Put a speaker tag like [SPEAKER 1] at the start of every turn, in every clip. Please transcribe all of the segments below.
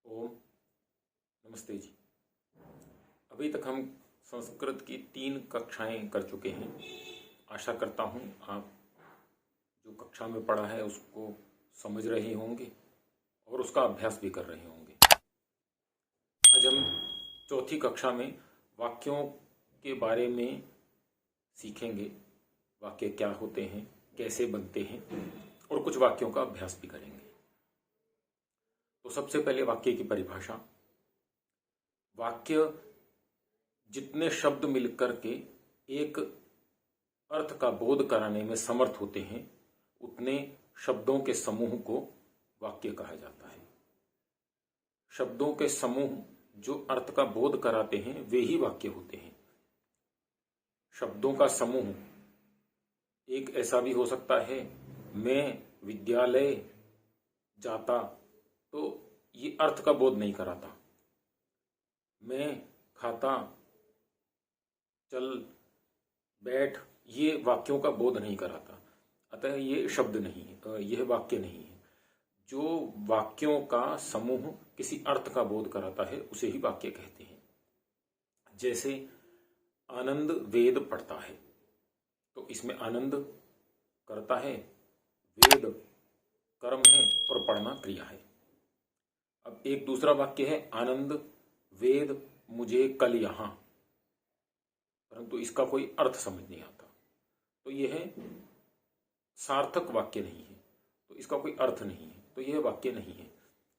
[SPEAKER 1] ओम नमस्ते जी। अभी तक हम संस्कृत की 3 कक्षाएं कर चुके हैं। आशा करता हूं आप जो कक्षा में पढ़ा है उसको समझ रहे होंगे और उसका अभ्यास भी कर रहे होंगे। आज हम चौथी कक्षा में वाक्यों के बारे में सीखेंगे। वाक्य क्या होते हैं, कैसे बनते हैं और कुछ वाक्यों का अभ्यास भी करेंगे। तो सबसे पहले वाक्य की परिभाषा। वाक्य जितने शब्द मिलकर के एक अर्थ का बोध कराने में समर्थ होते हैं उतने शब्दों के समूह को वाक्य कहा जाता है। शब्दों के समूह जो अर्थ का बोध कराते हैं वे ही वाक्य होते हैं। शब्दों का समूह एक ऐसा भी हो सकता है, मैं विद्यालय जाता, तो ये अर्थ का बोध नहीं कराता। मैं खाता, चल, बैठ, ये वाक्यों का बोध नहीं कराता। अतः ये शब्द नहीं है, यह वाक्य नहीं है। जो वाक्यों का समूह किसी अर्थ का बोध कराता है उसे ही वाक्य कहते हैं। जैसे आनंद वेद पढ़ता है, तो इसमें आनंद करता है, वेद कर्म है और पढ़ना क्रिया है। अब एक दूसरा वाक्य है, आनंद वेद मुझे कल यहां, परंतु इसका कोई अर्थ समझ नहीं आता, तो यह सार्थक वाक्य नहीं है, तो इसका कोई अर्थ नहीं है, तो यह वाक्य नहीं है।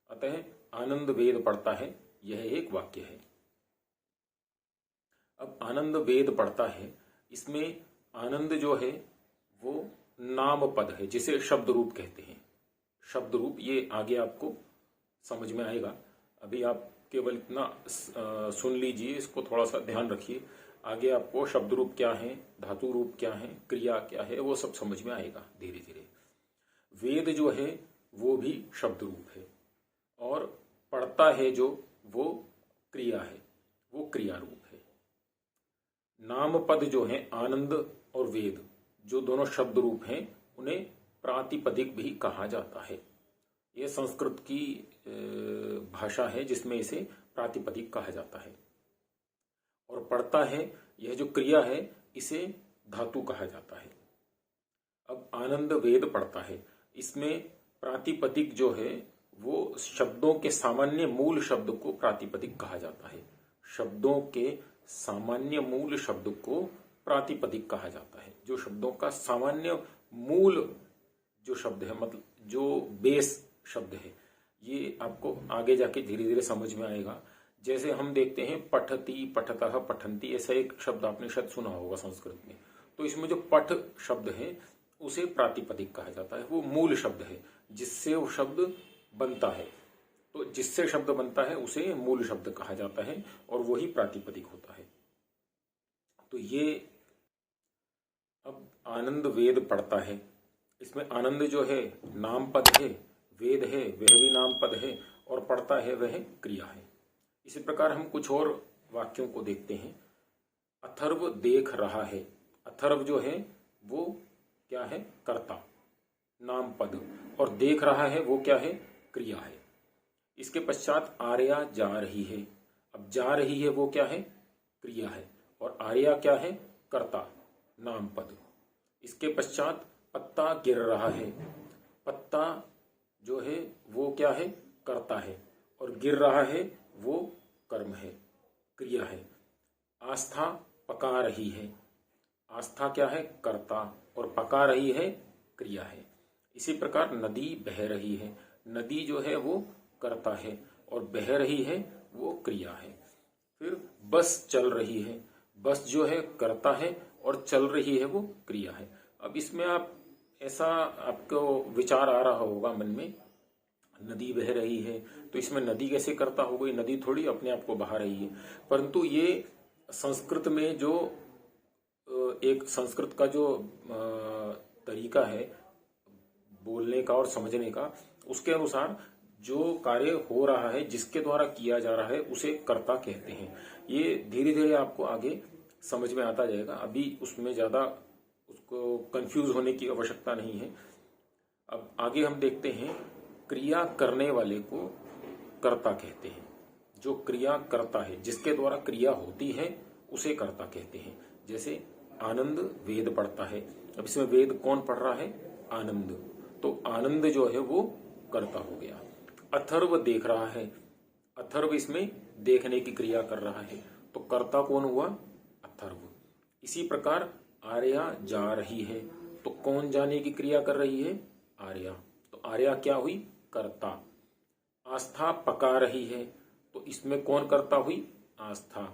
[SPEAKER 1] अतः आनंद वेद पढ़ता है, यह एक वाक्य है। अब आनंद वेद पढ़ता है, इसमें आनंद जो है वो नाम पद है जिसे शब्द रूप कहते हैं। शब्द रूप ये आगे आपको समझ में आएगा। अभी आप केवल इतना सुन लीजिए, इसको थोड़ा सा ध्यान रखिए। आगे आपको शब्द रूप क्या है, धातु रूप क्या है, क्रिया क्या है, वो सब समझ में आएगा धीरे धीरे। वेद जो है वो भी शब्द रूप है और पढ़ता है जो वो क्रिया है, वो क्रिया रूप है। नाम पद जो है आनंद और वेद, जो दोनों शब्द रूप हैं, उन्हें प्रातिपदिक भी कहा जाता है। यह संस्कृत की भाषा है जिसमें इसे प्रातिपदिक कहा जाता है। और पढ़ता है, यह जो क्रिया है, इसे धातु कहा जाता है। अब आनंद वेद पढ़ता है, इसमें प्रातिपदिक जो है वो शब्दों के सामान्य मूल शब्द को प्रातिपदिक कहा जाता है। शब्दों के सामान्य मूल शब्द को प्रातिपदिक कहा जाता है। जो शब्दों का सामान्य मूल जो शब्द है, मतलब जो बेस शब्द है, ये आपको आगे जाके धीरे धीरे समझ में आएगा। जैसे हम देखते हैं पठती, पठतः, पठंती, ऐसा एक शब्द आपने शायद सुना होगा संस्कृत में। तो इसमें जो पठ शब्द है उसे प्रातिपदिक कहा जाता है। वो मूल शब्द है जिससे वो शब्द बनता है। तो जिससे शब्द बनता है उसे मूल शब्द कहा जाता है और वही प्रातिपदिक होता है। तो ये अब आनंद वेद पढ़ता है, इसमें आनंद जो है नाम पद है, वेद है वह भी नाम पद है और पढ़ता है वह क्रिया है। इसी प्रकार हम कुछ और वाक्यों को देखते हैं। अथर्व देख रहा है, अथर्व जो है वो क्या है, कर्ता, नाम पद, और देख रहा है वो क्या है, क्रिया है। इसके पश्चात आर्या जा रही है। अब जा रही है वो क्या है, क्रिया है, और आर्या क्या है, कर्ता, नाम पद। इसके पश्चात पत्ता गिर रहा है, पत्ता जो है वो क्या है, कर्ता है, और गिर रहा है वो कर्म है, क्रिया है। आस्था पका रही है, आस्था क्या है, कर्ता, और पका रही है क्रिया है। इसी प्रकार नदी बह रही है, नदी जो है वो कर्ता है और बह रही है वो क्रिया है। फिर बस चल रही है, बस जो है कर्ता है और चल रही है वो क्रिया है। अब इसमें आप ऐसा आपको विचार आ रहा होगा मन में, नदी बह रही है तो इसमें नदी कैसे कर्ता हो गई, नदी थोड़ी अपने आप को बहा रही है। परंतु ये संस्कृत में जो एक संस्कृत का जो तरीका है बोलने का और समझने का, उसके अनुसार जो कार्य हो रहा है, जिसके द्वारा किया जा रहा है, उसे कर्ता कहते हैं। ये धीरे धीरे आपको आगे समझ में आता जाएगा। अभी उसमें ज्यादा उसको कंफ्यूज होने की आवश्यकता नहीं है। अब आगे हम देखते हैं क्रिया करने वाले को कर्ता कहते हैं। जो क्रिया करता है, जिसके द्वारा क्रिया होती है, उसे कर्ता कहते हैं। जैसे आनंद वेद पढ़ता है, अब इसमें वेद कौन पढ़ रहा है? आनंद। तो आनंद जो है वो कर्ता हो गया। अथर्व देख रहा है, अथर्व इसमें देखने की क्रिया कर रहा है, तो कर्ता कौन हुआ? अथर्व। इसी प्रकार आर्या जा रही है, तो कौन जाने की क्रिया कर रही है? आर्या। तो आर्या क्या हुई? कर्ता। आस्था पका रही है, तो इसमें कौन कर्ता हुई? आस्था।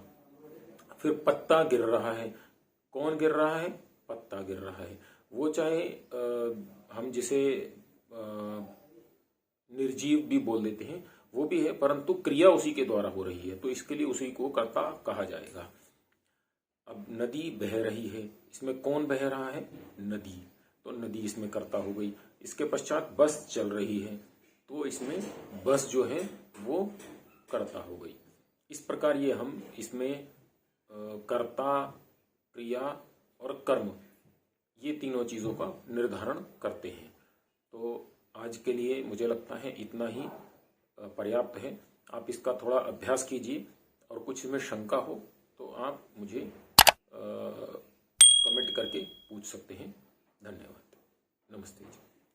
[SPEAKER 1] फिर पत्ता गिर रहा है, कौन गिर रहा है? पत्ता गिर रहा है। वो चाहे हम जिसे निर्जीव भी बोल देते हैं, वो भी है, परंतु क्रिया उसी के द्वारा हो रही है, तो इसके लिए उसी को कर्ता कहा जाएगा। अब नदी बह रही है, इसमें कौन बह रहा है? नदी। तो नदी इसमें कर्ता हो गई। इसके पश्चात बस चल रही है, तो इसमें बस जो है वो कर्ता हो गई। इस प्रकार ये हम इसमें कर्ता, क्रिया और कर्म, ये तीनों चीजों का निर्धारण करते हैं। तो आज के लिए मुझे लगता है इतना ही पर्याप्त है। आप इसका थोड़ा अभ्यास कीजिए, और कुछ इसमें शंका हो तो आप मुझे कमेंट करके पूछ सकते हैं। धन्यवाद। नमस्ते जी।